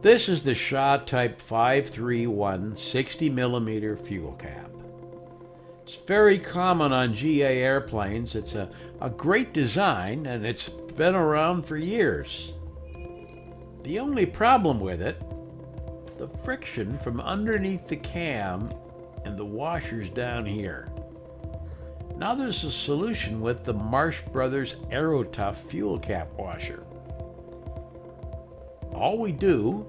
This is the Shaw Type 531 60mm fuel cap. It's very common on GA airplanes. It's a great design, and it's been around for years. The only problem with it, the friction from underneath the cam and the washers down here. Now there's a solution with the Marsh Brothers AeroTough fuel cap washer. All we do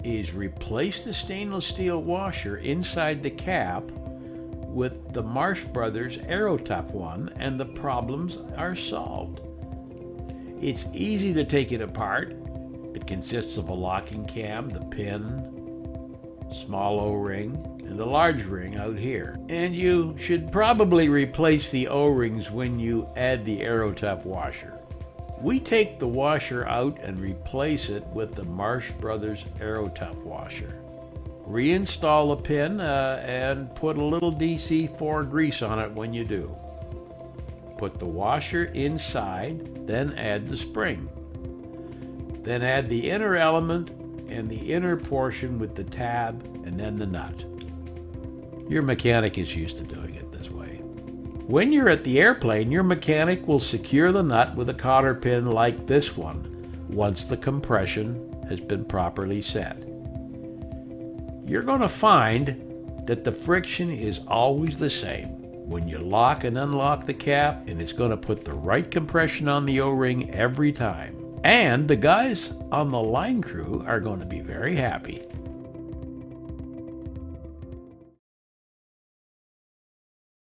is replace the stainless steel washer inside the cap with the Marsh Brothers AeroTough one, and the problems are solved. It's easy to take it apart. It consists of a locking cam, the pin, small O-ring, and a large ring out here. And you should probably replace the O-rings when you add the AeroTough washer. We take the washer out and replace it with the Marsh Brothers AeroTough washer. Reinstall the pin and put a little DC-4 grease on it when you do. Put the washer inside, then add the spring. Then add the inner element and the inner portion with the tab, and then the nut. Your mechanic is used to doing it this way. When you're at the airplane, your mechanic will secure the nut with a cotter pin like this one once the compression has been properly set. You're going to find that the friction is always the same when you lock and unlock the cap, and it's going to put the right compression on the O-ring every time. And the guys on the line crew are going to be very happy.